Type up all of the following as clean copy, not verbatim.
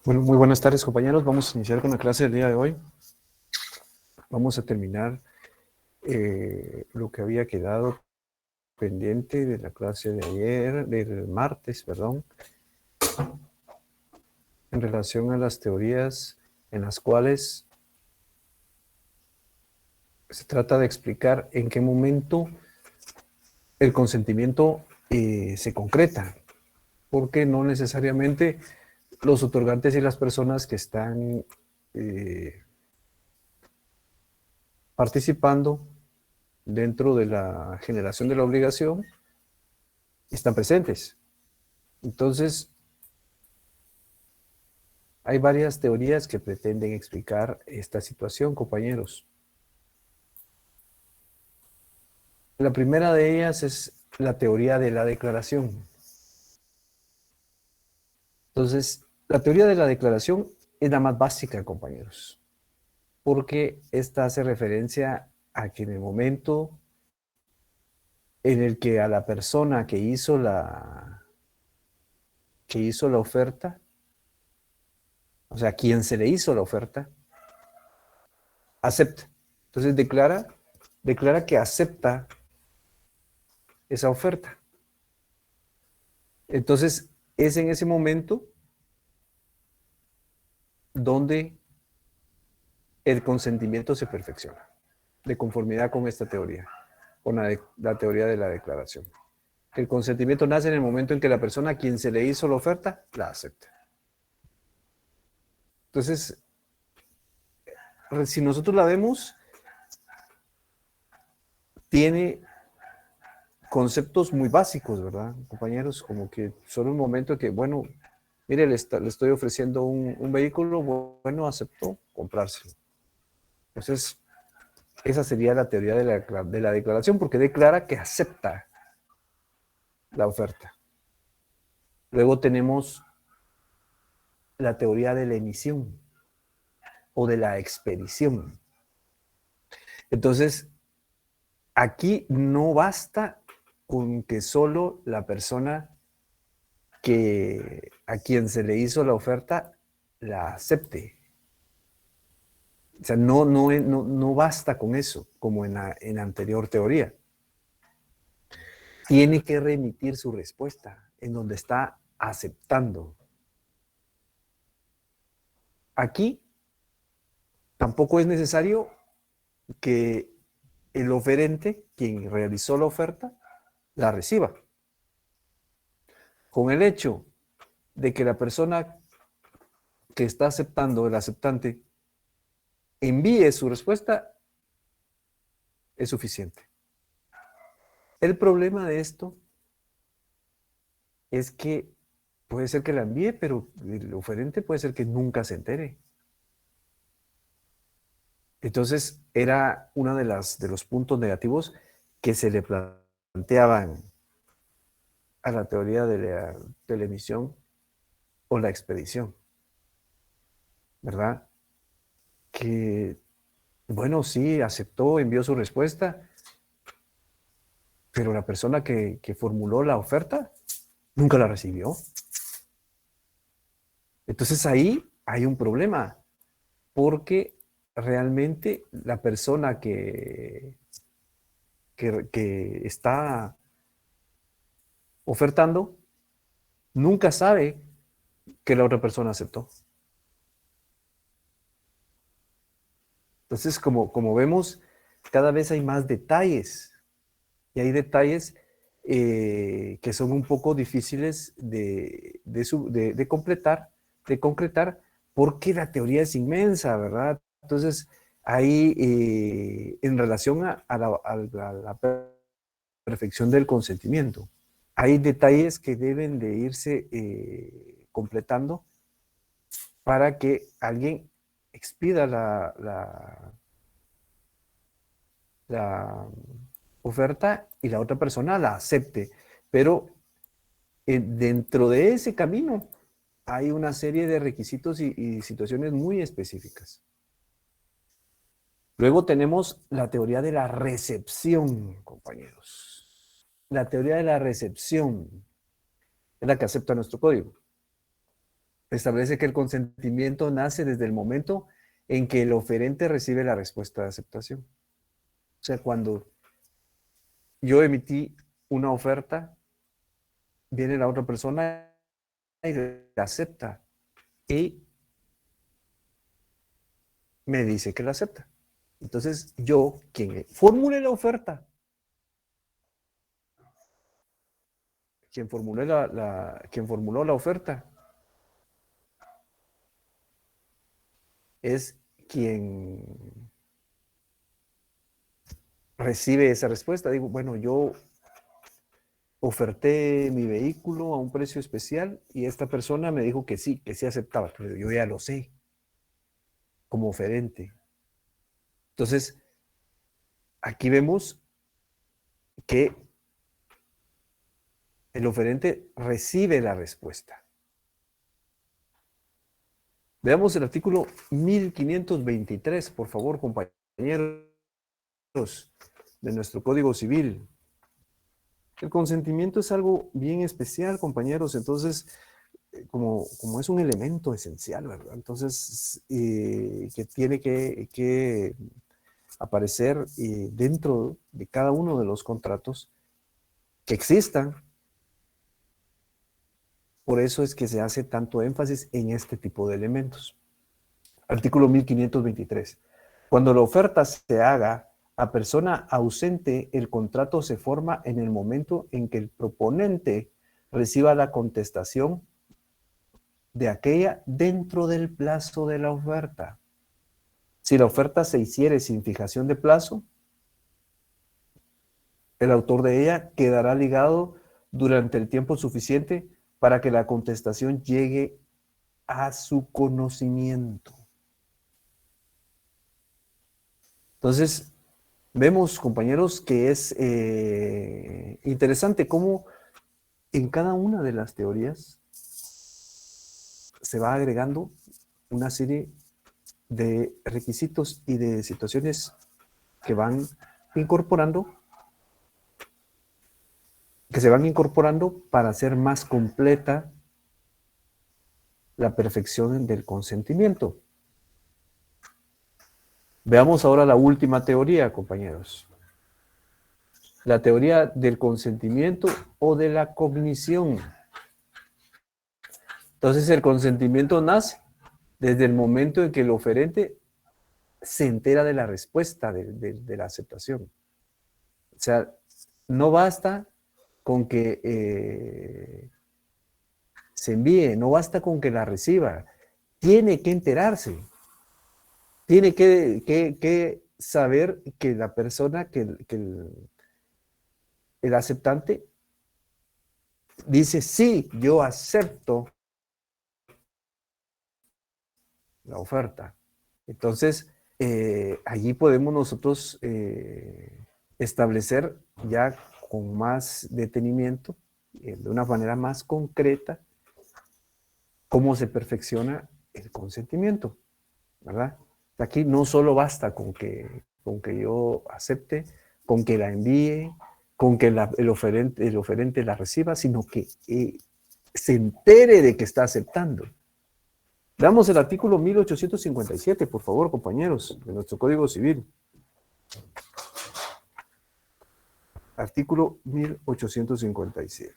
Bueno, muy buenas tardes, compañeros. Vamos a iniciar con la clase del día de hoy. Vamos a terminar lo que había quedado pendiente de la clase de ayer, del martes, perdón, en relación a las teorías en las cuales se trata de explicar en qué momento el consentimiento se concreta, porque no necesariamente los otorgantes y las personas que están participando dentro de la generación de la obligación están presentes. Entonces, hay varias teorías que pretenden explicar esta situación, compañeros. La primera de ellas es la teoría de la declaración. Entonces, la teoría de la declaración es la más básica, compañeros, porque esta hace referencia a que en el momento en el que a la persona que hizo la oferta, o sea, quien se le hizo la oferta, acepta. Entonces declara que acepta esa oferta. Entonces, es en ese momento donde el consentimiento se perfecciona, de conformidad con esta teoría, con la teoría de la declaración. El consentimiento nace en el momento en que la persona a quien se le hizo la oferta la acepta. Entonces, si nosotros la vemos, tiene conceptos muy básicos, ¿verdad, compañeros? Como que solo un momento que, bueno, mire, le estoy ofreciendo un vehículo, bueno, aceptó comprárselo. Entonces, esa sería la teoría de la declaración, porque declara que acepta la oferta. Luego tenemos la teoría de la emisión o de la expedición. Entonces, aquí no basta con que solo la persona a quien se le hizo la oferta la acepte. O sea, no basta con eso, como en la anterior teoría. Tiene que remitir su respuesta en donde está aceptando. Aquí tampoco es necesario que el oferente, quien realizó la oferta, la reciba. Con el hecho de que la persona que está aceptando, el aceptante, envíe su respuesta, es suficiente. El problema de esto es que puede ser que la envíe, pero el oferente puede ser que nunca se entere. Entonces, era uno de los puntos negativos que se le planteaban a la teoría de la emisión o la expedición, ¿verdad? Que, bueno, sí, aceptó, envió su respuesta, pero la persona que formuló la oferta nunca la recibió. Entonces ahí hay un problema, porque realmente la persona que está ofertando nunca sabe que la otra persona aceptó. Entonces, como vemos, cada vez hay más detalles y hay detalles que son un poco difíciles de completar, de concretar, porque la teoría es inmensa, ¿verdad? Entonces, ahí, en relación a la perfección del consentimiento, hay detalles que deben de irse completando para que alguien expida la oferta y la otra persona la acepte. Pero dentro de ese camino hay una serie de requisitos y situaciones muy específicas. Luego tenemos la teoría de la recepción, compañeros. La teoría de la recepción es la que acepta nuestro código. establece que el consentimiento nace desde el momento en que el oferente recibe la respuesta de aceptación. O sea, cuando yo emití una oferta, viene la otra persona y la acepta y me dice que la acepta. Entonces, yo, quien formule la oferta, quien formuló la oferta, es quien recibe esa respuesta. Digo, bueno, yo oferté mi vehículo a un precio especial y esta persona me dijo que sí aceptaba, pero yo ya lo sé como oferente. Entonces, aquí vemos que el oferente recibe la respuesta. Veamos el artículo 1523, por favor, compañeros de nuestro Código Civil. El consentimiento es algo bien especial, compañeros, entonces, como es un elemento esencial, ¿verdad? Entonces, que tiene que aparecer dentro de cada uno de los contratos que existan. Por eso es que se hace tanto énfasis en este tipo de elementos. Artículo 1523. Cuando la oferta se haga a persona ausente, el contrato se forma en el momento en que el proponente reciba la contestación de aquella dentro del plazo de la oferta. Si la oferta se hiciere sin fijación de plazo, el autor de ella quedará ligado durante el tiempo suficiente para que la contestación llegue a su conocimiento. Entonces, vemos, compañeros, que es interesante cómo en cada una de las teorías se va agregando una serie de requisitos y de situaciones que van incorporando, que se van incorporando para hacer más completa la perfección del consentimiento. Veamos ahora la última teoría, compañeros. La teoría del consentimiento o de la cognición. Entonces, el consentimiento nace desde el momento en que el oferente se entera de la respuesta de la aceptación. O sea, no basta con que se envíe, no basta con que la reciba. Tiene que enterarse. Tiene que saber que la persona, que el aceptante dice, sí, yo acepto la oferta. Entonces, allí podemos nosotros establecer ya con más detenimiento, de una manera más concreta, cómo se perfecciona el consentimiento, ¿verdad? Aquí no solo basta con que yo acepte, con que la envíe, con que el oferente la reciba, sino que se entere de que está aceptando. Veamos el artículo 1857, por favor, compañeros, de nuestro Código Civil. Artículo 1857.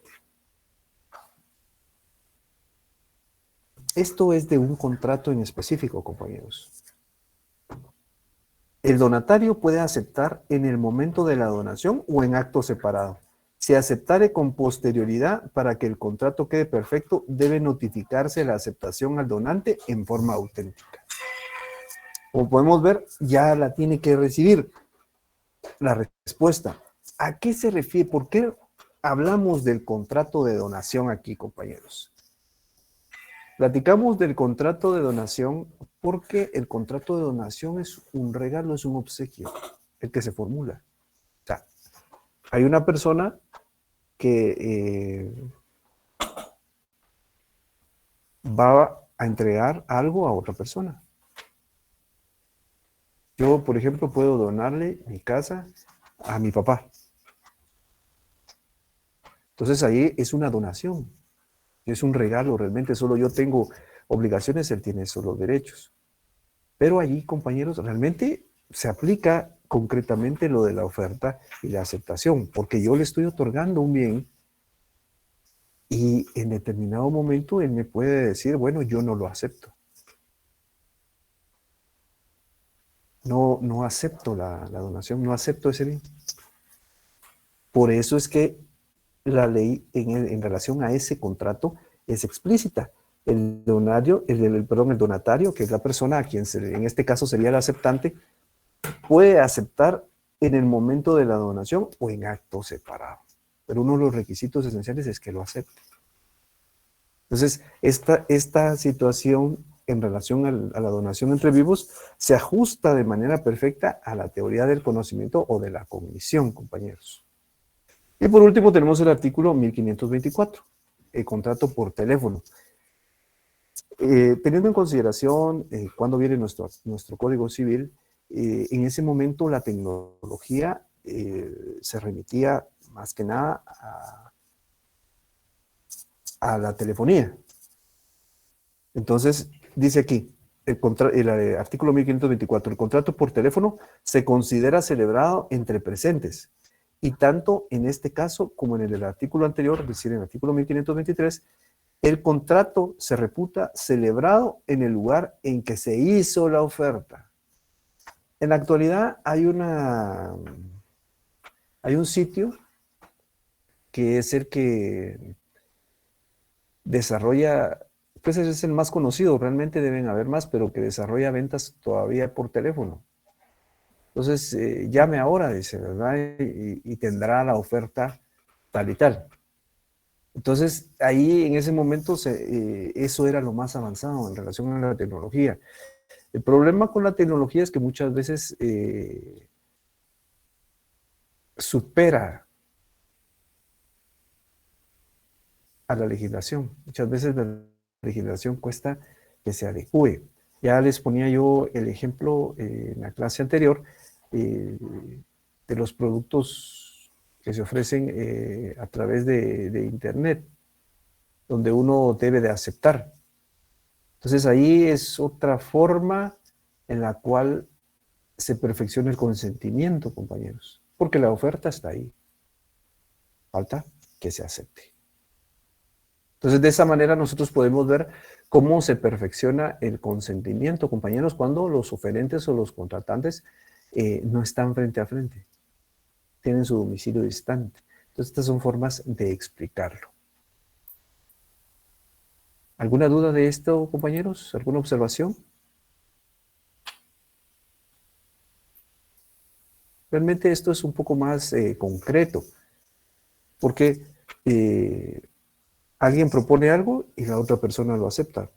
Esto es de un contrato en específico, compañeros. El donatario puede aceptar en el momento de la donación o en acto separado. Si aceptare con posterioridad, para que el contrato quede perfecto, debe notificarse la aceptación al donante en forma auténtica. Como podemos ver, ya la tiene que recibir la respuesta. ¿A qué se refiere? ¿Por qué hablamos del contrato de donación aquí, compañeros? Platicamos del contrato de donación porque el contrato de donación es un regalo, es un obsequio, el que se formula. O sea, hay una persona que va a entregar algo a otra persona. Yo, por ejemplo, puedo donarle mi casa a mi papá. Entonces ahí es una donación, es un regalo, realmente solo yo tengo obligaciones, él tiene solo derechos. Pero allí, compañeros, realmente se aplica concretamente lo de la oferta y la aceptación, porque yo le estoy otorgando un bien y en determinado momento él me puede decir, bueno, yo no lo acepto. No acepto la donación, no acepto ese bien. Por eso es que la ley en relación a ese contrato es explícita. El donatario, que es la persona a quien en este caso sería el aceptante, puede aceptar en el momento de la donación o en acto separado. Pero uno de los requisitos esenciales es que lo acepte. Entonces, esta situación en relación a la donación entre vivos se ajusta de manera perfecta a la teoría del conocimiento o de la cognición, compañeros. Y por último tenemos el artículo 1524, el contrato por teléfono. Teniendo en consideración cuándo viene nuestro Código Civil, en ese momento la tecnología se remitía más que nada a la telefonía. Entonces, dice aquí, el artículo 1524, el contrato por teléfono se considera celebrado entre presentes. Y tanto en este caso como en el artículo anterior, es decir, en el artículo 1523, el contrato se reputa celebrado en el lugar en que se hizo la oferta. En la actualidad hay un sitio que es el que desarrolla, pues ese es el más conocido, realmente deben haber más, pero que desarrolla ventas todavía por teléfono. Entonces, llame ahora, dice, ¿verdad? Y tendrá la oferta tal y tal. Entonces, ahí en ese momento eso era lo más avanzado en relación a la tecnología. El problema con la tecnología es que muchas veces supera a la legislación. Muchas veces la legislación cuesta que se adecue. Ya les ponía yo el ejemplo en la clase anterior de los productos que se ofrecen a través de Internet, donde uno debe de aceptar. Entonces ahí es otra forma en la cual se perfecciona el consentimiento, compañeros, porque la oferta está ahí. Falta que se acepte. Entonces, de esa manera nosotros podemos ver cómo se perfecciona el consentimiento, compañeros, cuando los oferentes o los contratantes no están frente a frente, tienen su domicilio distante. Entonces, estas son formas de explicarlo. ¿Alguna duda de esto, compañeros? ¿Alguna observación? Realmente esto es un poco más concreto, porque alguien propone algo y la otra persona lo acepta.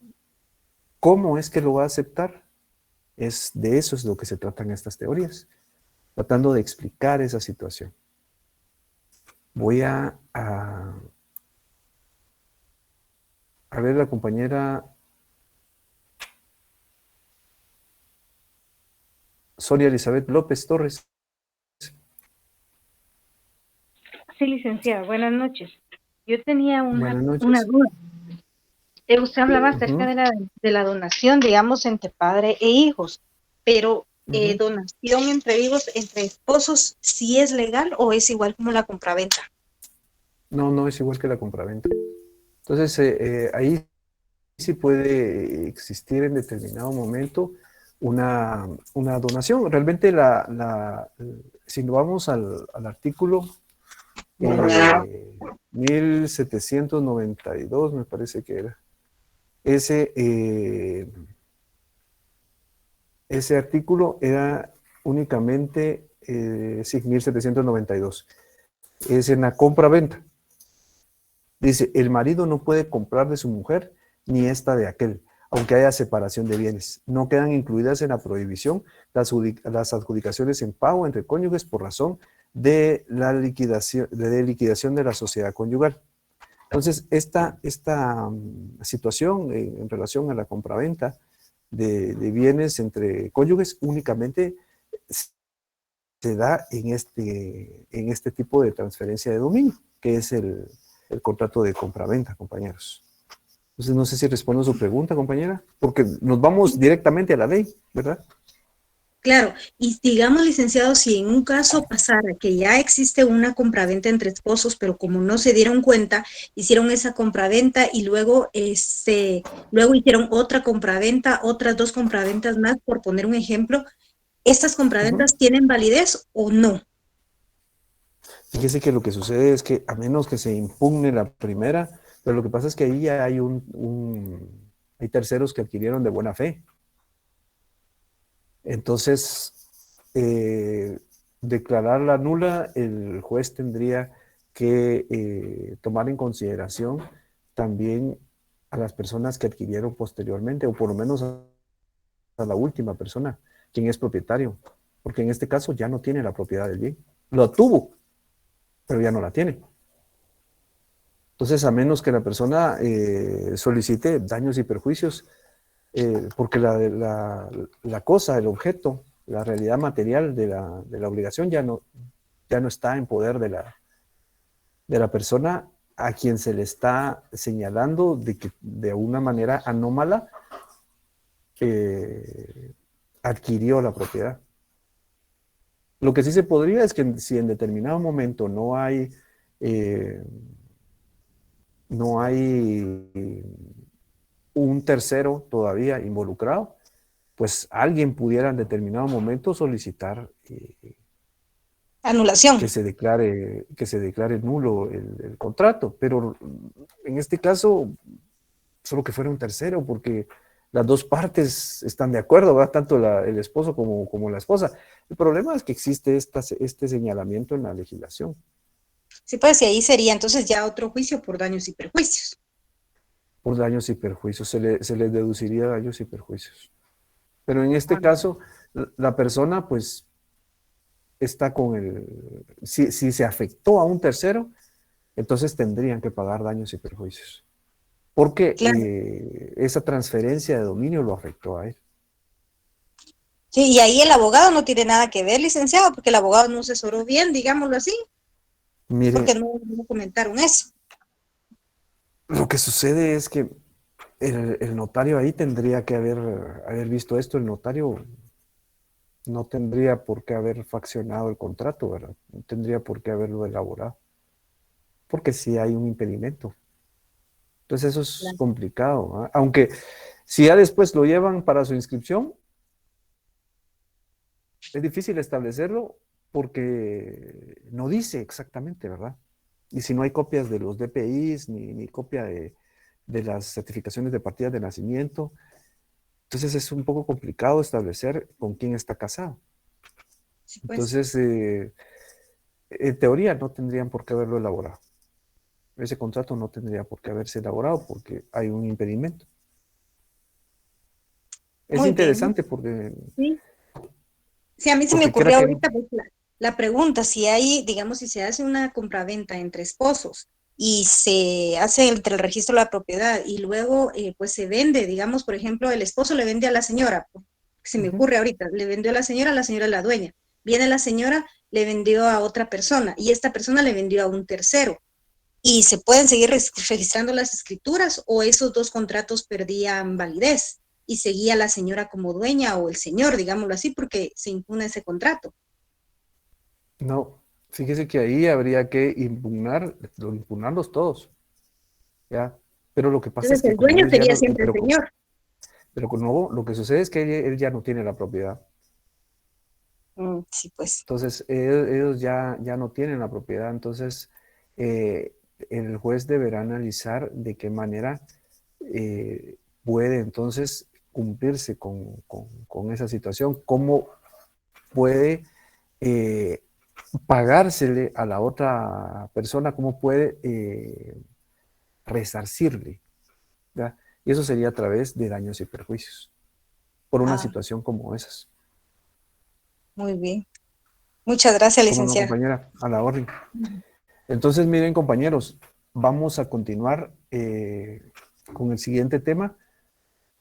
¿Cómo es que lo va a aceptar? De eso es lo que se tratan estas teorías, tratando de explicar esa situación. Voy a ver la compañera Sonia Elizabeth López Torres. Sí, licenciada, buenas noches. Yo tenía una Buenas duda. noches. Usted hablaba acerca de la donación, digamos, entre padre e hijos, pero donación entre vivos, entre esposos, ¿sí es legal o es igual como la compraventa? No, no es igual que la compraventa. Entonces, ahí sí puede existir en determinado momento una donación. Realmente, si nos vamos al artículo 1792, me parece que era, ese artículo era únicamente, sí, 1792, es en la compra-venta. Dice, el marido no puede comprar de su mujer ni esta de aquel, aunque haya separación de bienes. No quedan incluidas en la prohibición las adjudicaciones en pago entre cónyuges por razón de la liquidación de la sociedad conyugal. Entonces, esta situación en relación a la compraventa de bienes entre cónyuges únicamente se da en este tipo de transferencia de dominio, que es el contrato de compraventa, compañeros. Entonces, no sé si respondo su pregunta, compañera, porque nos vamos directamente a la ley, ¿verdad? Claro, y digamos, licenciado, si en un caso pasara que ya existe una compraventa entre esposos, pero como no se dieron cuenta, hicieron esa compraventa y luego, luego hicieron otra compraventa, otras dos compraventas más, por poner un ejemplo, ¿estas Ujú. compraventas tienen validez o no? Fíjese que lo que sucede es que a menos que se impugne la primera, pero lo que pasa es que ahí ya hay hay terceros que adquirieron de buena fe. Entonces, declararla nula, el juez tendría que tomar en consideración también a las personas que adquirieron posteriormente, o por lo menos a la última persona, quien es propietario, porque en este caso ya no tiene la propiedad del bien. Lo tuvo, pero ya no la tiene. Entonces, a menos que la persona solicite daños y perjuicios, porque la cosa, el objeto, la realidad material de la obligación ya no está en poder de la persona a quien se le está señalando de que de una manera anómala eh, adquirió la propiedad. Lo que sí se podría es que si en determinado momento eh, no hay un tercero todavía involucrado, pues alguien pudiera en determinado momento solicitar Anulación. que se declare nulo el contrato. Pero en este caso, solo que fuera un tercero, porque las dos partes están de acuerdo, ¿verdad? Tanto el esposo como la esposa. El problema es que existe este señalamiento en la legislación. Sí, pues, y ahí sería entonces ya otro juicio por daños y perjuicios. Por daños y perjuicios, se le deduciría daños y perjuicios. Pero en este Ah, caso, la persona pues está con si se afectó a un tercero, entonces tendrían que pagar daños y perjuicios. Porque claro. esa transferencia de dominio lo afectó a él. Sí, y ahí el abogado no tiene nada que ver, licenciado, porque el abogado no asesoró bien, digámoslo así, porque Mire, no comentaron eso. lo que sucede es que el notario ahí tendría que haber visto esto. El notario no tendría por qué haber faccionado el contrato, ¿verdad? No tendría por qué haberlo elaborado, porque sí hay un impedimento. Entonces eso es Claro. complicado, ¿ah? Aunque si ya después lo llevan para su inscripción, es difícil establecerlo porque no dice exactamente, ¿verdad? Y si no hay copias de los DPIs ni copia de las certificaciones de partida de nacimiento, entonces es un poco complicado establecer con quién está casado. Sí, pues. Entonces, en teoría no tendrían por qué haberlo elaborado. Ese contrato no tendría por qué haberse elaborado porque hay un impedimento. Es Muy bien. interesante porque, Sí. Sí, a mí se me porque quiera ocurrió que no. ahorita pues, la pregunta, si hay, digamos, si se hace una compraventa entre esposos y se hace entre el registro de la propiedad y luego pues se vende, digamos, por ejemplo, el esposo le vende a la señora, se me Ujú. ocurre ahorita, le vendió a la señora es la dueña. Viene la señora, le vendió a otra persona y esta persona le vendió a un tercero. ¿Y se pueden seguir registrando las escrituras o esos dos contratos perdían validez y seguía la señora como dueña o el señor, digámoslo así, porque se impugna ese contrato? No, fíjese que ahí habría que impugnarlos todos, ¿ya? Pero lo que pasa es Entonces que el como dueño ellos ya sería no, siempre el señor. pero no, lo que sucede es que él ya no tiene la propiedad. Sí, pues. Entonces, ellos ya no tienen la propiedad. Entonces, eh, el juez deberá analizar de qué manera puede entonces cumplirse con esa situación, cómo puede eh, pagársele a la otra persona, cómo puede resarcirle, ¿verdad? Y eso sería a través de daños y perjuicios, por una Ah, situación como esas. muy bien. Muchas gracias, ¿Cómo no, licenciada. compañera? A la orden. Entonces, miren, compañeros, vamos a continuar con el siguiente tema.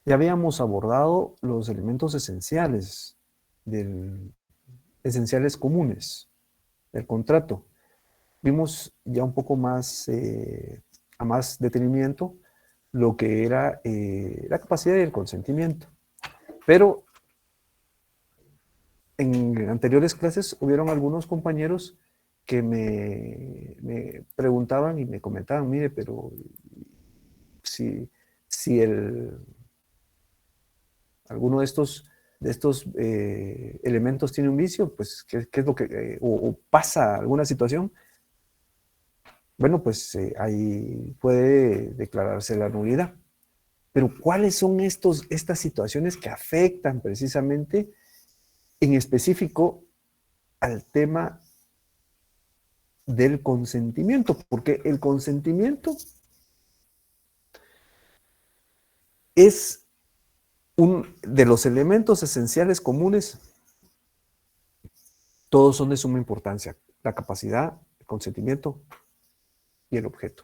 Ya habíamos abordado los elementos esenciales, esenciales comunes del contrato. Vimos ya un poco más, a más detenimiento, lo que era la capacidad y el consentimiento. Pero en anteriores clases hubieron algunos compañeros que me preguntaban y me comentaban, mire, pero si alguno de estos elementos tiene un vicio, pues, ¿qué es lo que, o pasa alguna situación? Bueno, pues ahí puede declararse la nulidad. Pero ¿cuáles son estas situaciones que afectan precisamente, en específico, al tema del consentimiento? Porque el consentimiento es de los elementos esenciales comunes. Todos son de suma importancia: la capacidad, el consentimiento y el objeto.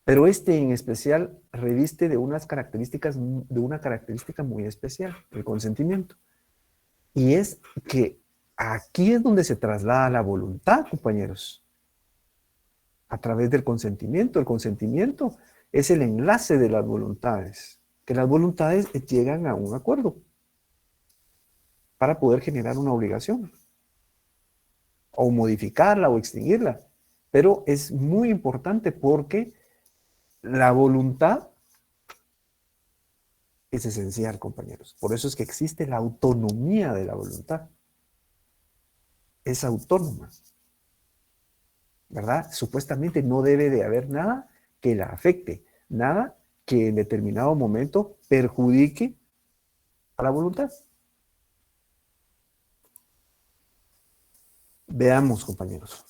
Pero este en especial reviste de una característica muy especial, el consentimiento. Y es que aquí es donde se traslada la voluntad, compañeros, a través del consentimiento. El consentimiento es el enlace de las voluntades, que las voluntades llegan a un acuerdo para poder generar una obligación, o modificarla o extinguirla. Pero es muy importante porque la voluntad es esencial, compañeros. Por eso es que existe la autonomía de la voluntad. Es autónoma, ¿verdad? Supuestamente no debe de haber nada que la afecte, nada que en determinado momento perjudique a la voluntad. Veamos, compañeros.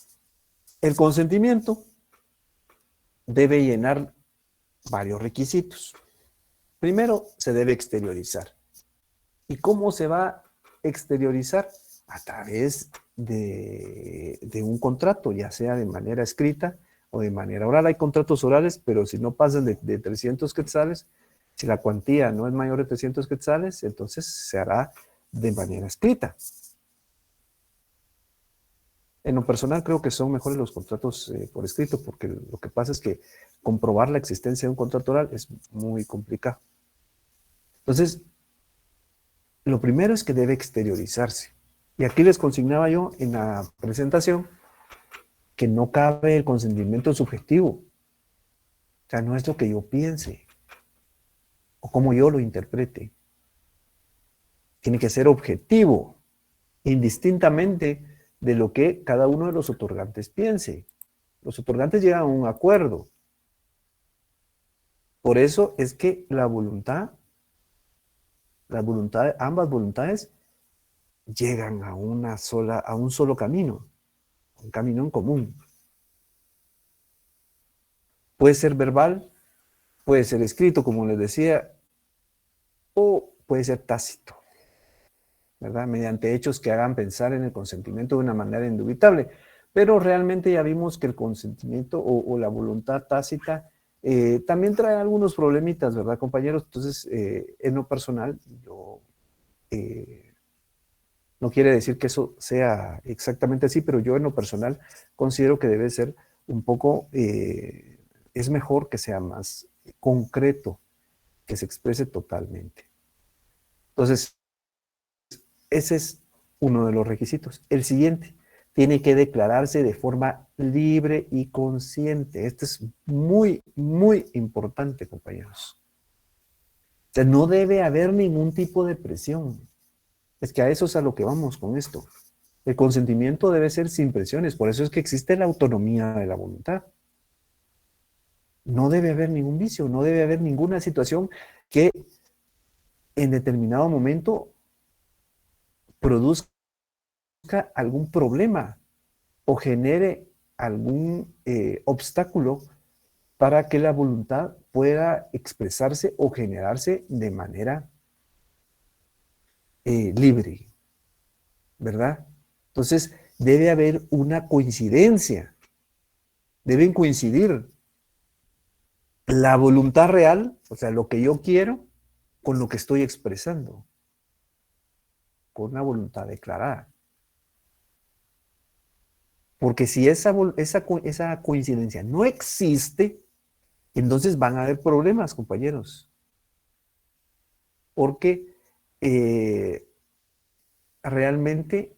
El consentimiento debe llenar varios requisitos. Primero, se debe exteriorizar. ¿Y cómo se va a exteriorizar? A través de un contrato, ya sea de manera escrita o de manera oral. Hay contratos orales, pero si no pasan de 300 quetzales, si la cuantía no es mayor de 300 quetzales, entonces se hará de manera escrita. En lo personal creo que son mejores los contratos por escrito, porque lo que pasa es que comprobar la existencia de un contrato oral es muy complicado. Entonces, lo primero es que debe exteriorizarse. Y aquí les consignaba yo en la presentación que no cabe el consentimiento subjetivo. O sea, no es lo que yo piense o como yo lo interprete. Tiene que ser objetivo, indistintamente de lo que cada uno de los otorgantes piense. Los otorgantes llegan a un acuerdo. Por eso es que ambas voluntades llegan a un solo camino, un camino en común. Puede ser verbal, puede ser escrito, como les decía, o puede ser tácito, ¿verdad? Mediante hechos que hagan pensar en el consentimiento de una manera indubitable. Pero realmente ya vimos que el consentimiento o la voluntad tácita también trae algunos problemitas, ¿verdad, compañeros? Entonces, en lo personal, yo no quiere decir que eso sea exactamente así, pero yo en lo personal considero que debe ser un poco, es mejor que sea más concreto, que se exprese totalmente. Entonces, ese es uno de los requisitos. El siguiente, tiene que declararse de forma libre y consciente. Esto es muy, muy importante, compañeros. O sea, no debe haber ningún tipo de presión. Es que a eso es a lo que vamos con esto. El consentimiento debe ser sin presiones, por eso es que existe la autonomía de la voluntad. No debe haber ningún vicio, no debe haber ninguna situación que en determinado momento produzca algún problema o genere algún obstáculo para que la voluntad pueda expresarse o generarse de manera libre, ¿verdad? Entonces, debe haber una coincidencia, deben coincidir la voluntad real, o sea, lo que yo quiero, con lo que estoy expresando, con una voluntad declarada. Porque si esa coincidencia no existe, Entonces van a haber problemas, compañeros, porque realmente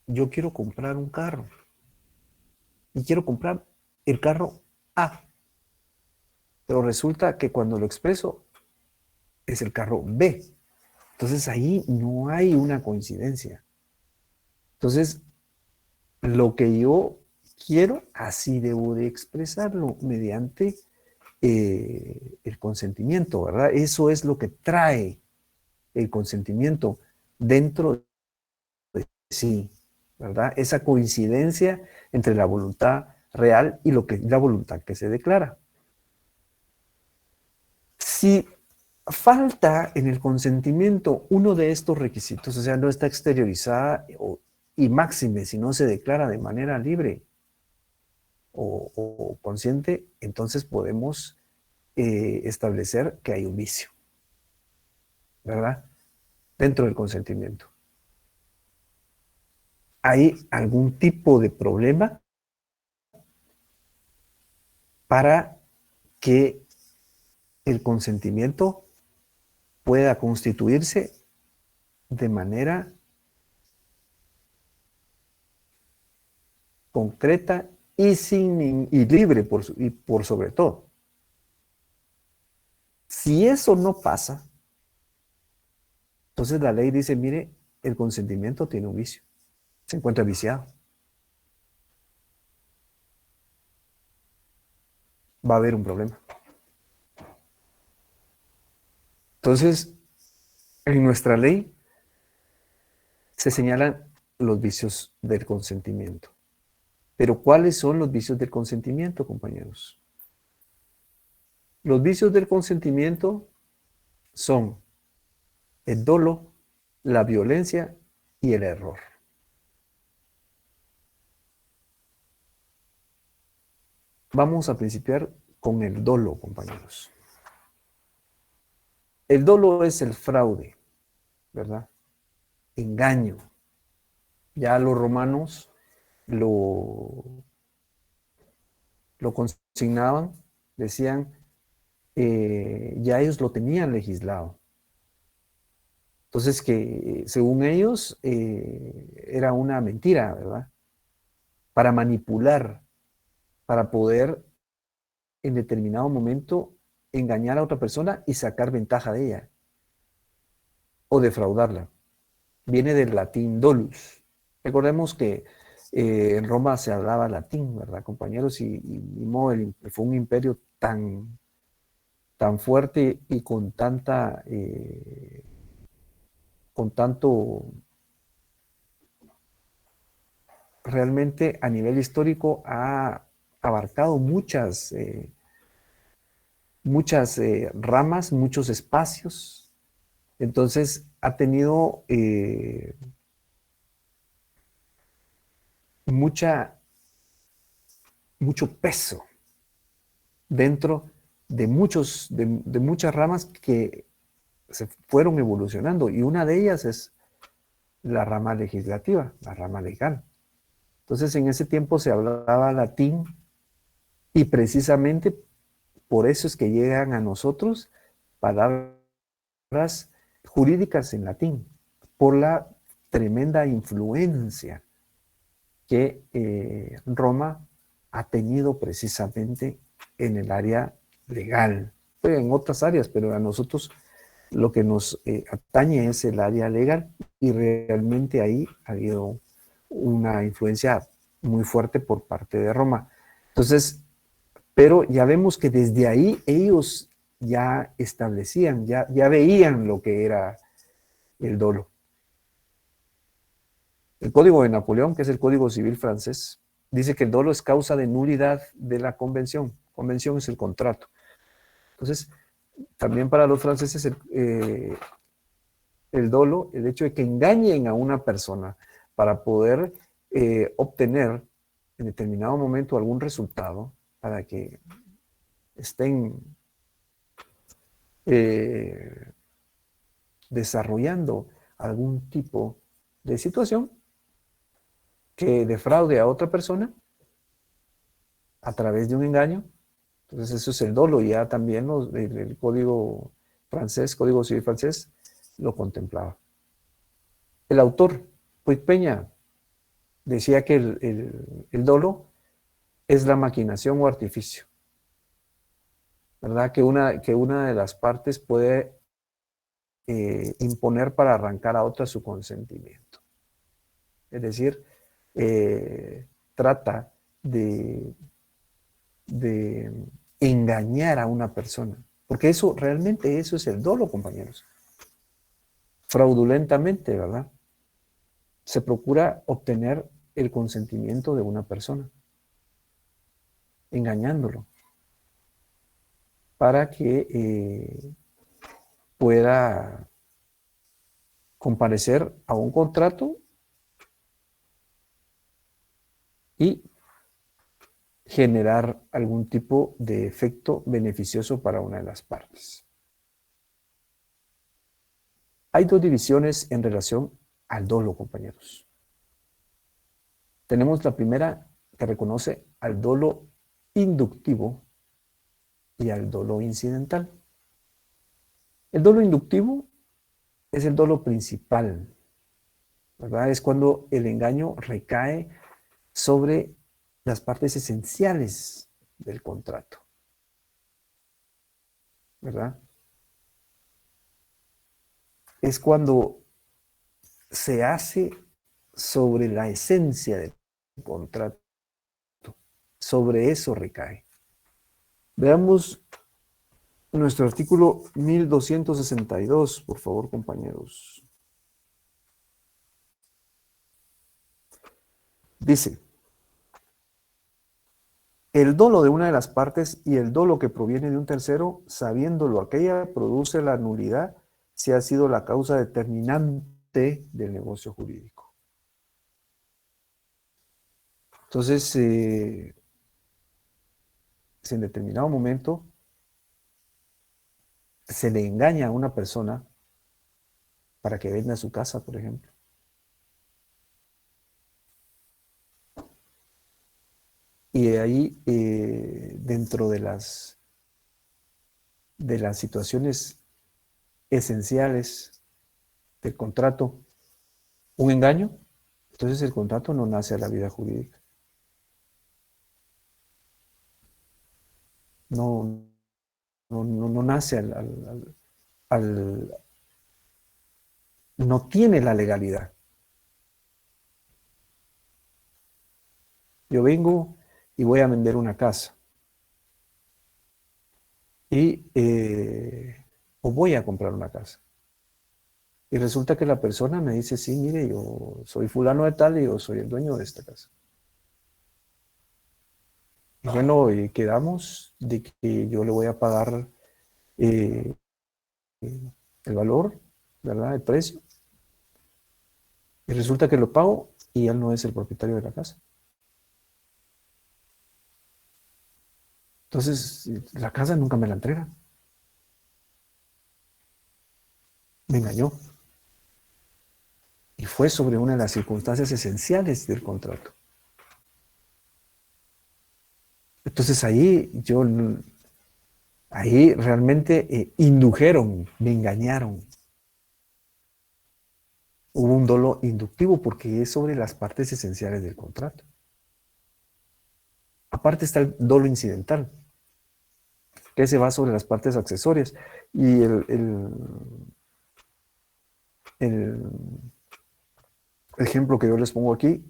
yo quiero comprar un carro y quiero comprar el carro A, pero resulta que cuando lo expreso es el carro B. Entonces ahí no hay una coincidencia. Entonces, lo que yo quiero, así debo de expresarlo mediante el consentimiento, ¿verdad? Eso es lo que trae el consentimiento dentro de sí, ¿verdad? Esa coincidencia entre la voluntad real y la voluntad que se declara. Si falta en el consentimiento uno de estos requisitos, o sea, no está exteriorizada y máxime si no se declara de manera libre o consciente, entonces podemos establecer que hay un vicio, ¿verdad? Dentro del consentimiento. ¿Hay algún tipo de problema para que el consentimiento pueda constituirse de manera concreta y libre por sobre todo? Si eso no pasa, entonces la ley dice, mire, el consentimiento tiene un vicio, se encuentra viciado. Va a haber un problema. Entonces, en nuestra ley se señalan los vicios del consentimiento. Pero ¿cuáles son los vicios del consentimiento, compañeros? Los vicios del consentimiento son el dolo, la violencia y el error. Vamos a principiar con el dolo, compañeros. El dolo es el fraude, ¿verdad? Engaño. Ya los romanos lo consignaban, decían, ya ellos lo tenían legislado. Entonces que según ellos era una mentira, ¿verdad? Para manipular, para poder en determinado momento engañar a otra persona y sacar ventaja de ella o defraudarla. Viene del latín dolus. Recordemos que en Roma se hablaba latín, ¿verdad, compañeros? Y fue un imperio tan fuerte y con tanto, realmente a nivel histórico ha abarcado muchas ramas, muchos espacios. Entonces ha tenido mucho peso dentro de muchas ramas que se fueron evolucionando, y una de ellas es la rama legislativa, la rama legal. Entonces en ese tiempo se hablaba latín y precisamente por eso es que llegan a nosotros palabras jurídicas en latín, por la tremenda influencia que Roma ha tenido precisamente en el área legal, en otras áreas, pero a nosotros lo que nos atañe es el área legal, y realmente ahí ha habido una influencia muy fuerte por parte de Roma. Entonces, pero ya vemos que desde ahí ellos ya establecían, ya veían lo que era el dolo. El Código de Napoleón, que es el Código Civil francés, dice que el dolo es causa de nulidad de la convención. Convención es el contrato. Entonces, también para los franceses el dolo, el hecho de que engañen a una persona para poder obtener en determinado momento algún resultado, para que estén desarrollando algún tipo de situación que defraude a otra persona a través de un engaño. Entonces eso es el dolo, y ya también el código francés, código civil francés, lo contemplaba. El autor, Puig Peña, decía que el dolo es la maquinación o artificio, ¿verdad? Que una de las partes puede imponer para arrancar a otra su consentimiento. Es decir, trata de engañar a una persona, porque eso realmente eso es el dolo, compañeros. Fraudulentamente, ¿verdad? Se procura obtener el consentimiento de una persona, engañándolo, para que pueda comparecer a un contrato y generar algún tipo de efecto beneficioso para una de las partes. Hay dos divisiones en relación al dolo, compañeros. Tenemos la primera, que reconoce al dolo inductivo y al dolo incidental. El dolo inductivo es el dolo principal, ¿verdad? Es cuando el engaño recae sobre las partes esenciales del contrato, ¿verdad? Es cuando se hace sobre la esencia del contrato, sobre eso recae. Veamos nuestro artículo 1262, por favor, compañeros. Dice: el dolo de una de las partes y el dolo que proviene de un tercero, sabiéndolo aquella, produce la nulidad si ha sido la causa determinante del negocio jurídico. Entonces, si en determinado momento se le engaña a una persona para que venda su casa, por ejemplo, y ahí, dentro de las situaciones esenciales del contrato, un engaño, entonces el contrato no nace a la vida jurídica. No nace no tiene la legalidad. Yo vengo y voy a vender una casa. O voy a comprar una casa. Y resulta que la persona me dice: sí, mire, yo soy fulano de tal y yo soy el dueño de esta casa. Y bueno, quedamos de que yo le voy a pagar el valor, ¿verdad? El precio. Y resulta que lo pago y él no es el propietario de la casa. Entonces, la casa nunca me la entrega. Me engañó. Y fue sobre una de las circunstancias esenciales del contrato. Entonces ahí realmente indujeron, me engañaron. Hubo un dolo inductivo porque es sobre las partes esenciales del contrato. Aparte está el dolo incidental, que se va sobre las partes accesorias. Y el ejemplo que yo les pongo aquí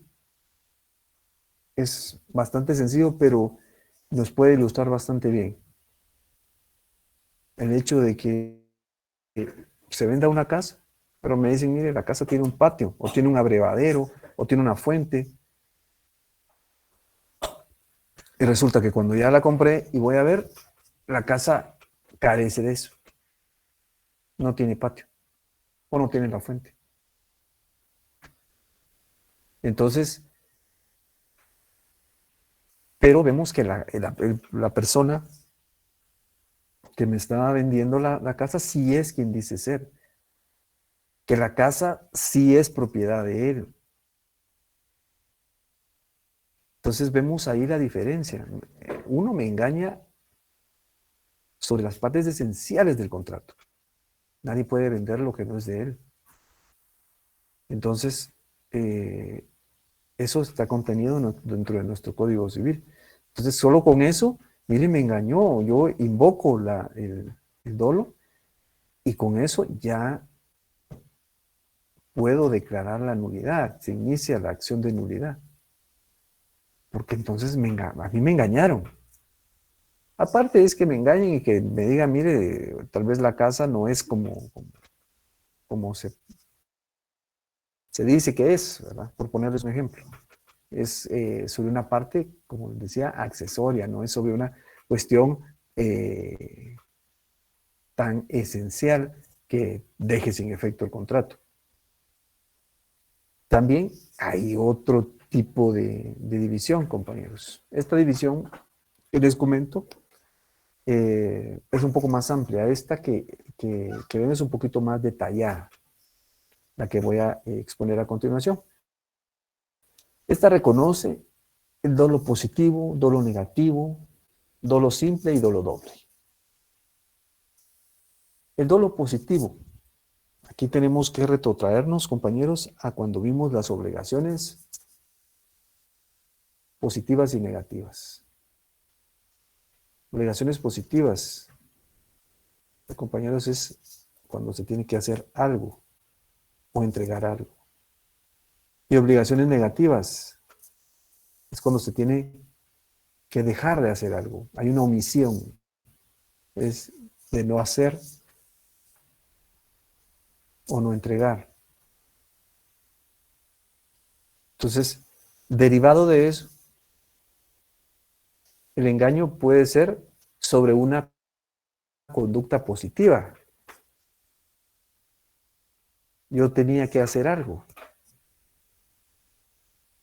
es bastante sencillo, pero nos puede ilustrar bastante bien. El hecho de que se venda una casa, pero me dicen: mire, la casa tiene un patio, o tiene un abrevadero, o tiene una fuente. Y resulta que cuando ya la compré y voy a ver, la casa carece de eso. No tiene patio, o no tiene la fuente. Entonces, pero vemos que la persona que me estaba vendiendo la casa sí es quien dice ser, que la casa sí es propiedad de él. Entonces vemos ahí la diferencia. Uno me engaña sobre las partes esenciales del contrato. Nadie puede vender lo que no es de él. Entonces, eso está contenido dentro de nuestro Código Civil. Entonces, solo con eso, mire, me engañó. Yo invoco el dolo y con eso ya puedo declarar la nulidad. Se inicia la acción de nulidad. Porque entonces a mí me engañaron. Aparte es que me engañen y que me digan, mire, tal vez la casa no es como se dice que es, ¿verdad? Por ponerles un ejemplo. Es sobre una parte, como les decía, accesoria, no es sobre una cuestión tan esencial que deje sin efecto el contrato. También hay otro tipo de división, compañeros. Esta división que les comento es un poco más amplia. Esta que ven es un poquito más detallada, la que voy a exponer a continuación. Esta reconoce el dolo positivo, dolo negativo, dolo simple y dolo doble. El dolo positivo. Aquí tenemos que retrotraernos, compañeros, a cuando vimos las obligaciones positivas y negativas. Obligaciones positivas, compañeros, es cuando se tiene que hacer algo o entregar algo. Y obligaciones negativas es cuando se tiene que dejar de hacer algo. Hay una omisión. Es de no hacer o no entregar. Entonces, derivado de eso, el engaño puede ser sobre una conducta positiva. Yo tenía que hacer algo.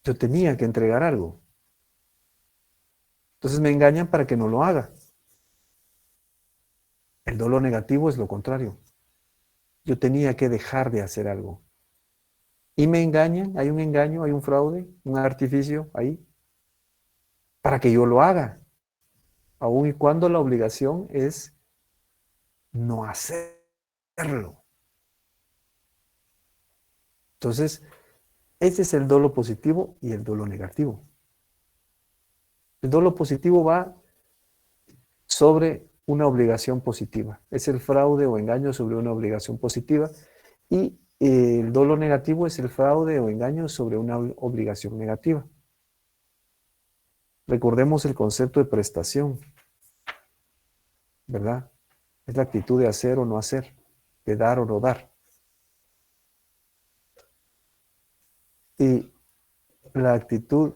Yo tenía que entregar algo. Entonces me engañan para que no lo haga. El dolo negativo es lo contrario. Yo tenía que dejar de hacer algo. Y me engañan, hay un engaño, hay un fraude, un artificio ahí, para que yo lo haga. Aun y cuando la obligación es no hacerlo. Entonces, ese es el dolo positivo y el dolo negativo. El dolo positivo va sobre una obligación positiva. Es el fraude o engaño sobre una obligación positiva. Y el dolo negativo es el fraude o engaño sobre una obligación negativa. Recordemos el concepto de prestación, ¿verdad? Es la actitud de hacer o no hacer, de dar o no dar. Y la actitud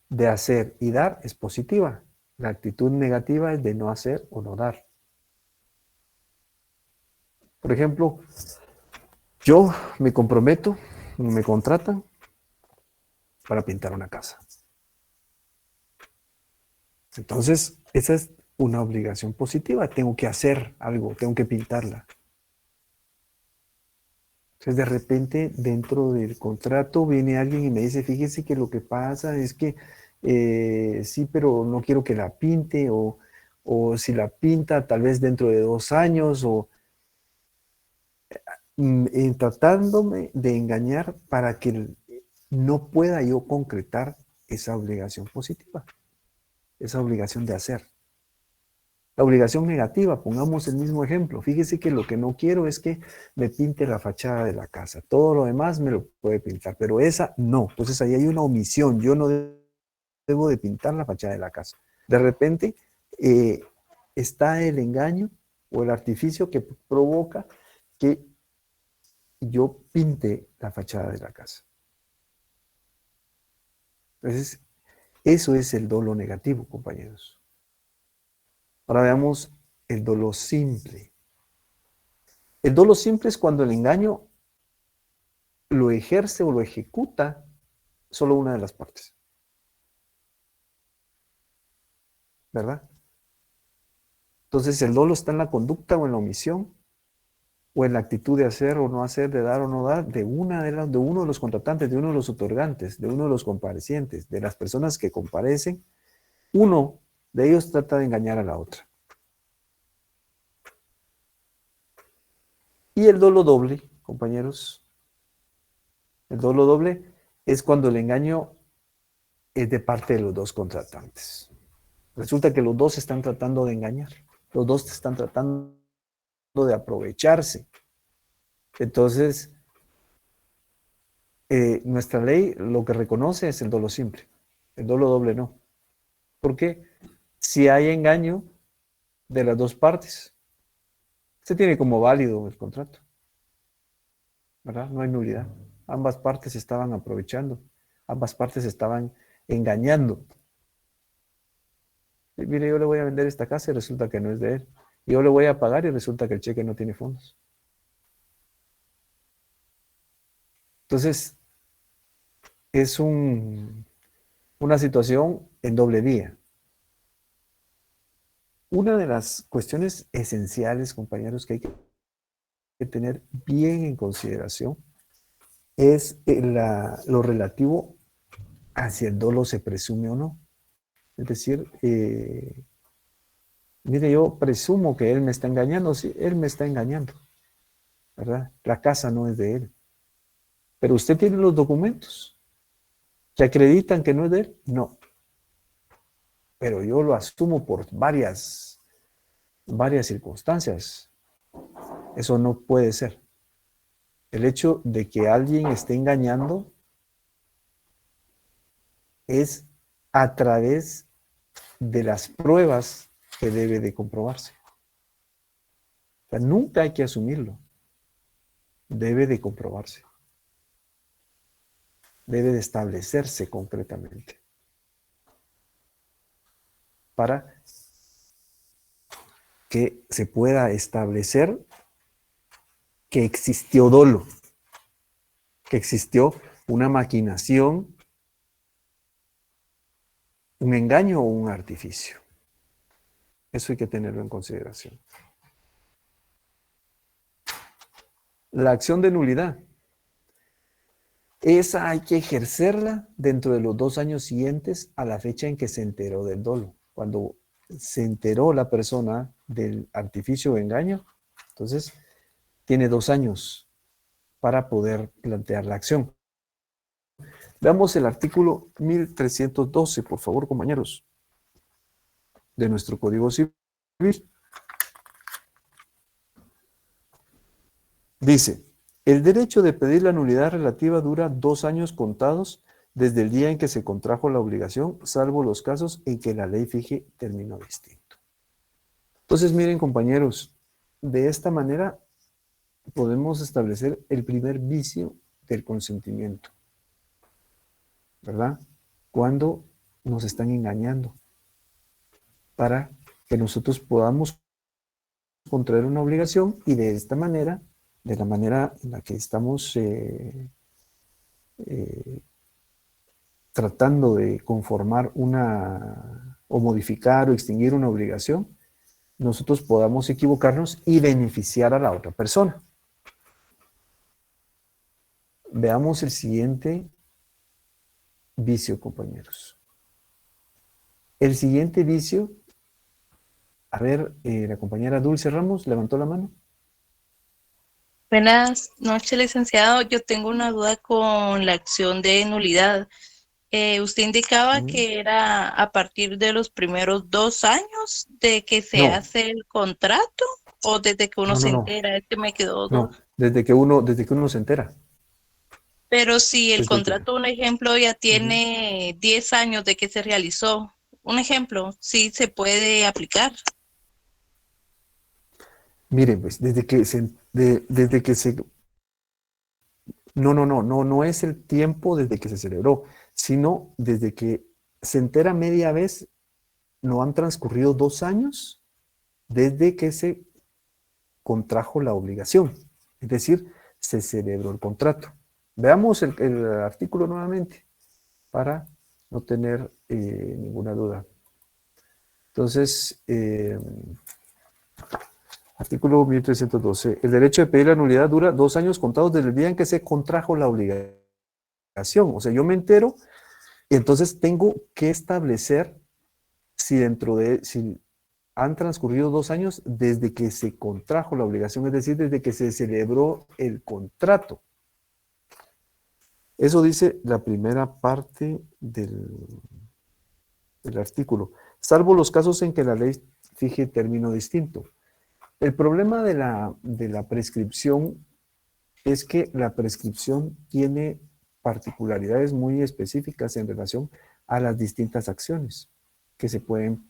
de hacer y dar es positiva. La actitud negativa es de no hacer o no dar. Por ejemplo, yo me comprometo, me contratan para pintar una casa. Entonces, esa es una obligación positiva. Tengo que hacer algo, tengo que pintarla. Entonces, de repente, dentro del contrato viene alguien y me dice, fíjese que lo que pasa es que sí, pero no quiero que la pinte, o si la pinta, tal vez dentro de 2 años, o tratándome de engañar para que no pueda yo concretar esa obligación positiva, esa obligación de hacer. La obligación negativa, pongamos el mismo ejemplo. Fíjese que lo que no quiero es que me pinte la fachada de la casa. Todo lo demás me lo puede pintar, pero esa no. Entonces ahí hay una omisión. Yo no debo de pintar la fachada de la casa. De repente está el engaño o el artificio que provoca que yo pinte la fachada de la casa. Entonces, eso es el dolo negativo, compañeros. Ahora veamos el dolo simple. El dolo simple es cuando el engaño lo ejerce o lo ejecuta solo una de las partes. ¿Verdad? Entonces, el dolo está en la conducta o en la omisión, o en la actitud de hacer o no hacer, de dar o no dar, de uno de los contratantes, de uno de los otorgantes, de uno de los comparecientes, de las personas que comparecen. Uno de ellos trata de engañar a la otra. Y el dolo doble, compañeros, el dolo doble es cuando el engaño es de parte de los dos contratantes. Resulta que los dos están tratando de engañar, los dos están tratando de aprovecharse. Entonces, nuestra ley lo que reconoce es el dolo simple, el dolo doble no. ¿Por qué? Si hay engaño de las dos partes, se tiene como válido el contrato, ¿verdad? No hay nulidad. Ambas partes estaban aprovechando, ambas partes estaban engañando. Y mire, yo le voy a vender esta casa y resulta que no es de él. Y yo le voy a pagar y resulta que el cheque no tiene fondos. Entonces, es una situación en doble vía. Una de las cuestiones esenciales, compañeros, que hay que tener bien en consideración es lo relativo a si el dolo se presume o no. Es decir, mire, yo presumo que él me está engañando. Sí, él me está engañando, ¿verdad? La casa no es de él. Pero usted tiene los documentos que acreditan que no es de él. No. Pero yo lo asumo por varias circunstancias. Eso no puede ser. El hecho de que alguien esté engañando es a través de las pruebas que debe de comprobarse. O sea, nunca hay que asumirlo. Debe de comprobarse. Debe de establecerse concretamente. Para que se pueda establecer que existió dolo, que existió una maquinación, un engaño o un artificio. Eso hay que tenerlo en consideración. La acción de nulidad. Esa hay que ejercerla dentro de los 2 años siguientes a la fecha en que se enteró del dolo. Cuando se enteró la persona del artificio o engaño, entonces tiene 2 años para poder plantear la acción. Veamos el artículo 1312, por favor, compañeros, de nuestro Código Civil. Dice, el derecho de pedir la nulidad relativa dura 2 años contados desde el día en que se contrajo la obligación, salvo los casos en que la ley fije término distinto. Entonces, miren, compañeros, de esta manera podemos establecer el primer vicio del consentimiento, ¿verdad? Cuando nos están engañando, para que nosotros podamos contraer una obligación y de esta manera, de la manera en la que estamos tratando de conformar o modificar o extinguir una obligación, nosotros podamos equivocarnos y beneficiar a la otra persona. Veamos el siguiente vicio, compañeros. El siguiente vicio, a ver, la compañera Dulce Ramos levantó la mano. Buenas noches, licenciado. Yo tengo una duda con la acción de nulidad. Usted indicaba que era a partir de los primeros 2 años de que se hace el contrato o desde que uno se entera. Es que me quedó duda. No, desde que uno se entera. Pero si el contrato, un ejemplo, ya tiene 10 años de que se realizó, un ejemplo, sí se puede aplicar. Miren, pues, desde que se no es el tiempo desde que se celebró, sino desde que se entera media vez, no han transcurrido 2 años desde que se contrajo la obligación, es decir, se celebró el contrato. Veamos el artículo nuevamente para no tener ninguna duda. Entonces, artículo 1312. El derecho de pedir la nulidad dura 2 años contados desde el día en que se contrajo la obligación. O sea, yo me entero y entonces tengo que establecer si han transcurrido 2 años desde que se contrajo la obligación, es decir, desde que se celebró el contrato. Eso dice la primera parte del artículo, salvo los casos en que la ley fije término distinto. El problema de la prescripción es que la prescripción tiene particularidades muy específicas en relación a las distintas acciones que se pueden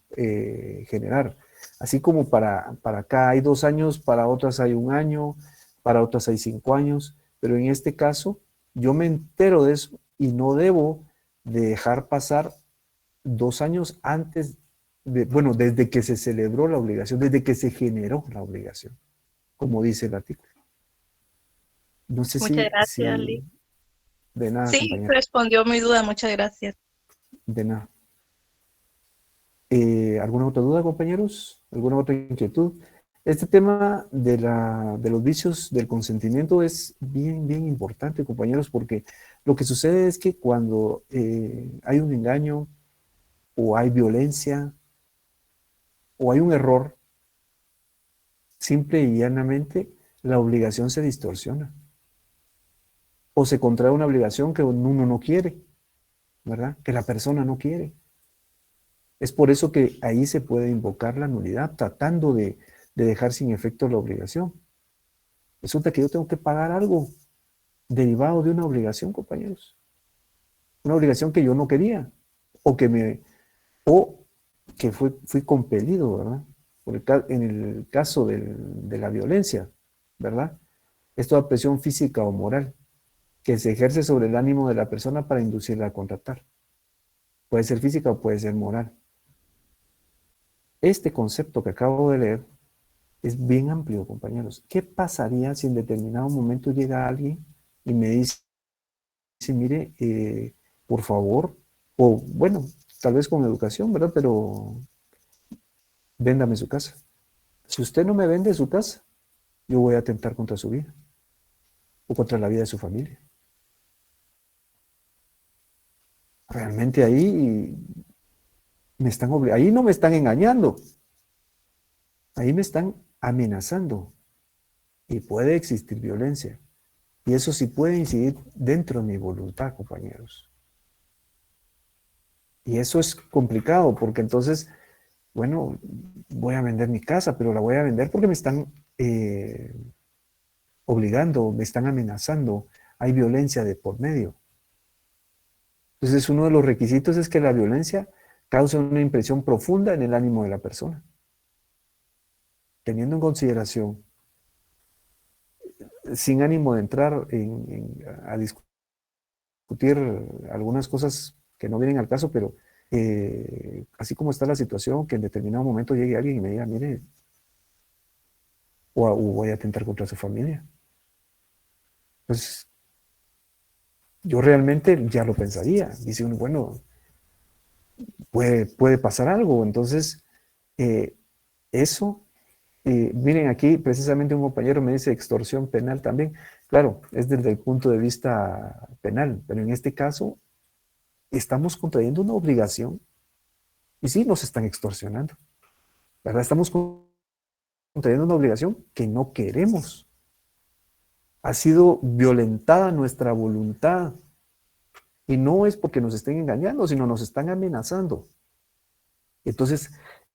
generar. Así como para acá hay 2 años, para otras hay 1 año, para otras hay 5 años, pero en este caso yo me entero de eso y no debo de dejar pasar 2 años antes bueno, desde que se celebró la obligación, desde que se generó la obligación, como dice el artículo. No sé Muchas gracias, Lee. De nada, sí, compañera. respondió mi duda, muchas gracias. De nada. ¿Alguna otra duda, compañeros? ¿Alguna otra inquietud? Este tema de los vicios del consentimiento es bien, bien importante, compañeros, porque lo que sucede es que cuando hay un engaño o hay violencia o hay un error, simple y llanamente la obligación se distorsiona. O se contrae una obligación que uno no quiere, ¿verdad? Que la persona no quiere. Es por eso que ahí se puede invocar la nulidad, tratando de dejar sin efecto la obligación. Resulta que yo tengo que pagar algo derivado de una obligación, compañeros. Una obligación que yo no quería, o que fui compelido, ¿verdad? En el caso de la violencia, ¿verdad? Es toda presión física o moral que se ejerce sobre el ánimo de la persona para inducirla a contratar. Puede ser física o puede ser moral. Este concepto que acabo de leer es bien amplio, compañeros. ¿Qué pasaría si en determinado momento llega alguien y me dice, mire, por favor, o bueno, tal vez con educación, ¿verdad? Pero véndame su casa. Si usted no me vende su casa, yo voy a atentar contra su vida o contra la vida de su familia. Realmente ahí ahí no me están engañando, ahí me están amenazando y puede existir violencia. Y eso sí puede incidir dentro de mi voluntad, compañeros. Y eso es complicado porque entonces, bueno, voy a vender mi casa, pero la voy a vender porque me están obligando, me están amenazando, hay violencia de por medio. Entonces uno de los requisitos es que la violencia cause una impresión profunda en el ánimo de la persona. Teniendo en consideración, sin ánimo de entrar a discutir algunas cosas que no vienen al caso, pero así como está la situación, que en determinado momento llegue alguien y me diga, mire, o voy a atentar contra su familia. Pues yo realmente ya lo pensaría. Dice uno, bueno, puede pasar algo. Entonces, eso, miren aquí, precisamente un compañero me dice extorsión penal también. Claro, es desde el punto de vista penal, pero en este caso estamos contrayendo una obligación y sí nos están extorsionando, ¿verdad? Estamos contrayendo una obligación que no queremos. Ha sido violentada nuestra voluntad y no es porque nos estén engañando, sino nos están amenazando. Entonces,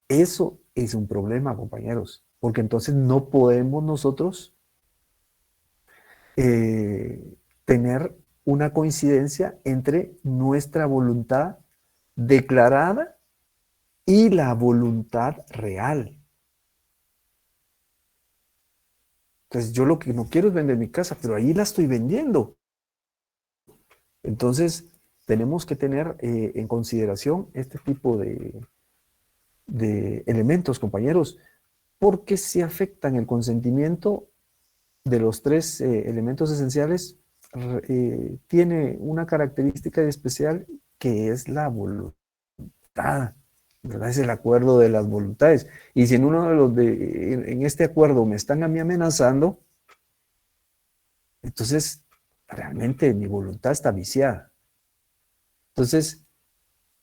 eso es un problema, compañeros, porque entonces no podemos nosotros tener una coincidencia entre nuestra voluntad declarada y la voluntad real. Entonces, yo lo que no quiero es vender mi casa, pero ahí la estoy vendiendo. Entonces, tenemos que tener en consideración este tipo de elementos, compañeros, porque si afectan el consentimiento de los 3 elementos esenciales, tiene una característica especial que es la voluntad, ¿verdad? Es el acuerdo de las voluntades. Y si en uno de los en este acuerdo me están a mí amenazando, entonces realmente mi voluntad está viciada. Entonces,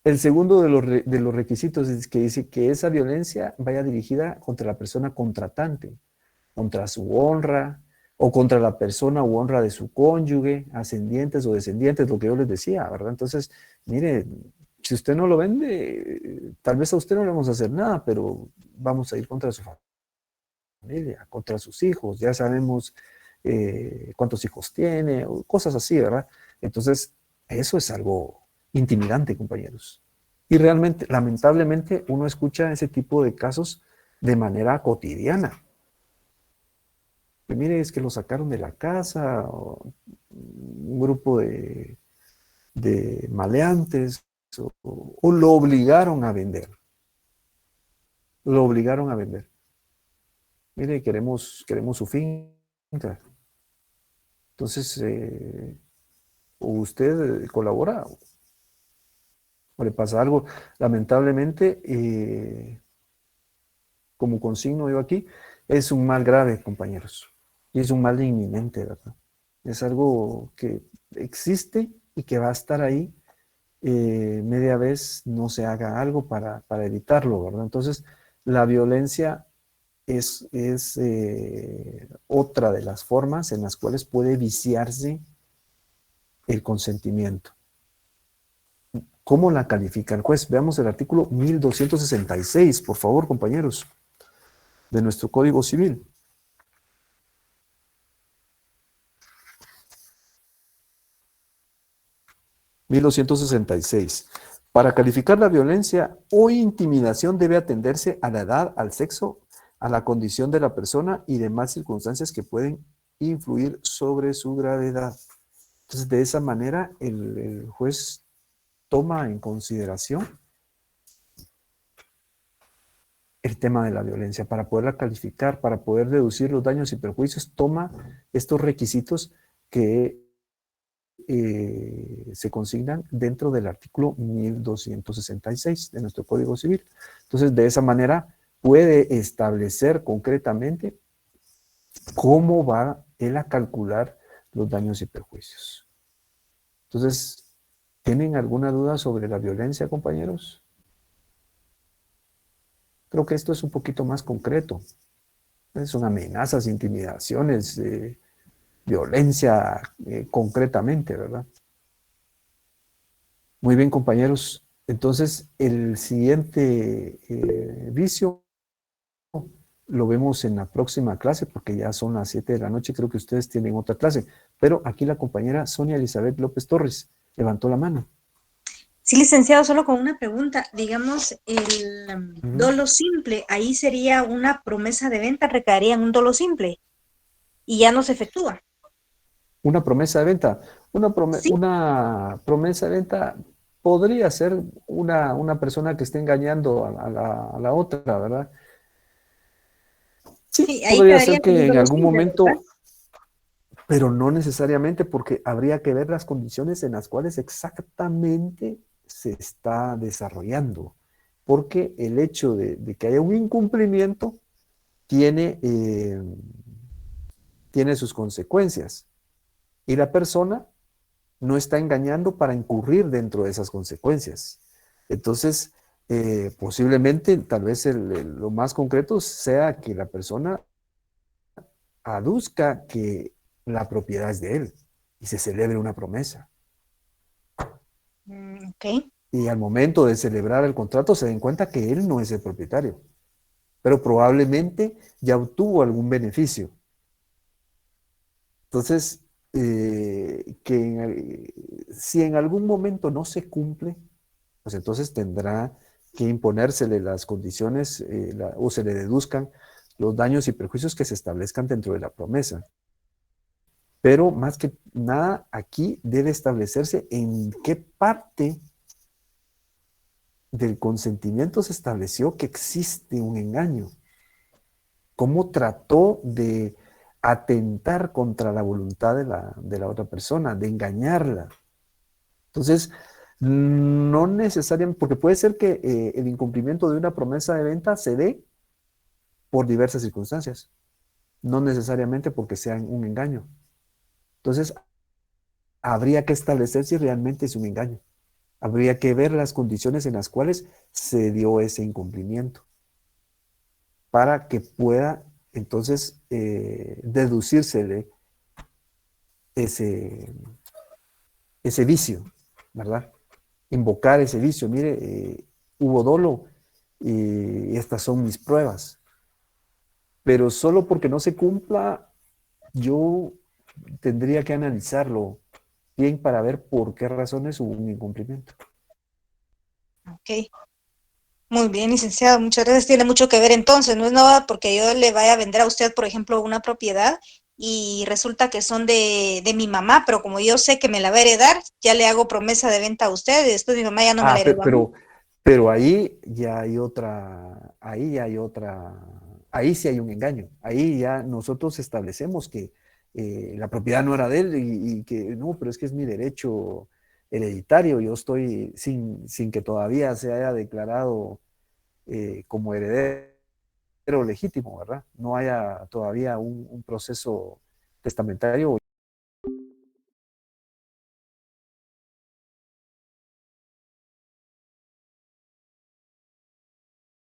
El segundo de los requisitos es que dice que esa violencia vaya dirigida contra la persona contratante, contra su honra o contra la persona u honra de su cónyuge, ascendientes o descendientes, lo que yo les decía, ¿verdad? Entonces, mire, si usted no lo vende, tal vez a usted no le vamos a hacer nada, pero vamos a ir contra su familia, contra sus hijos, ya sabemos cuántos hijos tiene, o cosas así, ¿verdad? Entonces, eso es algo intimidante, compañeros. Y realmente, lamentablemente, uno escucha ese tipo de casos de manera cotidiana. Pues mire, es que lo sacaron de la casa, o un grupo de maleantes, o lo obligaron a vender. Lo obligaron a vender. Mire, queremos su finca. Entonces, o usted colabora o le pasa algo. Lamentablemente, como consigno yo aquí, es un mal grave, compañeros. Y es un mal inminente, ¿verdad? Es algo que existe y que va a estar ahí media vez no se haga algo para evitarlo, ¿verdad? Entonces, la violencia es otra de las formas en las cuales puede viciarse el consentimiento. ¿Cómo la califica el juez? Veamos el artículo 1266, por favor, compañeros, de nuestro Código Civil. (1266) Para calificar la violencia o intimidación debe atenderse a la edad, al sexo, a la condición de la persona y demás circunstancias que pueden influir sobre su gravedad. Entonces, de esa manera, el juez toma en consideración el tema de la violencia. Para poderla calificar, para poder deducir los daños y perjuicios, toma estos requisitos que se consignan dentro del artículo 1266 de nuestro Código Civil. Entonces, de esa manera puede establecer concretamente cómo va él a calcular los daños y perjuicios. Entonces, ¿tienen alguna duda sobre la violencia, compañeros? Creo que esto es un poquito más concreto. Son amenazas, intimidaciones, violencia concretamente, ¿verdad? Muy bien, compañeros. Entonces, el siguiente vicio lo vemos en la próxima clase, porque ya son las 7 de la noche, creo que ustedes tienen otra clase. Pero aquí la compañera Sonia Elizabeth López Torres levantó la mano. Sí, licenciado, solo con una pregunta. Digamos, el dolo simple, ahí sería una promesa de venta, recaería en un dolo simple y ya no se efectúa. Una promesa de venta. Sí. Una promesa de venta podría ser una persona que esté engañando a la otra, ¿verdad? Sí, Sí, ahí podría quedaría ser en un que en dolo algún simple, momento, ¿verdad? pero no necesariamente, porque habría que ver las condiciones en las cuales exactamente se está desarrollando. Porque el hecho de que haya un incumplimiento tiene, tiene sus consecuencias. Y la persona no está engañando para incurrir dentro de esas consecuencias. Entonces, posiblemente, tal vez lo más concreto sea que la persona aduzca que la propiedad es de él y se celebre una promesa. Ok. Y al momento de celebrar el contrato se den cuenta que él no es el propietario, pero probablemente ya obtuvo algún beneficio. Entonces, si en algún momento no se cumple, pues entonces tendrá que imponérsele las condiciones o se le deduzcan los daños y perjuicios que se establezcan dentro de la promesa. Pero más que nada, aquí debe establecerse en qué parte del consentimiento se estableció que existe un engaño. ¿Cómo trató de atentar contra la voluntad de la otra persona, de engañarla? Entonces, no necesariamente, porque puede ser que el incumplimiento de una promesa de venta se dé por diversas circunstancias, no necesariamente porque sea un engaño. Entonces, habría que establecer si realmente es un engaño. Habría que ver las condiciones en las cuales se dio ese incumplimiento para que pueda entonces deducírsele ese, ese vicio, ¿verdad? Invocar ese vicio. Mire, hubo dolo y estas son mis pruebas. Pero solo porque no se cumpla, yo tendría que analizarlo bien para ver por qué razones hubo un incumplimiento. Ok. Muy bien, licenciado, muchas gracias. Tiene mucho que ver entonces, no es nada porque yo le vaya a vender a usted, por ejemplo, una propiedad y resulta que son de mi mamá, pero como yo sé que me la va a heredar, ya le hago promesa de venta a usted y después mi mamá ya no me la Ah, heredó a mí. pero ahí ya hay otra, ahí sí hay un engaño. Ahí ya nosotros establecemos que la propiedad no era de él y que no, pero es que es mi derecho hereditario. Yo estoy sin que todavía se haya declarado como heredero legítimo, ¿verdad? No haya todavía un proceso testamentario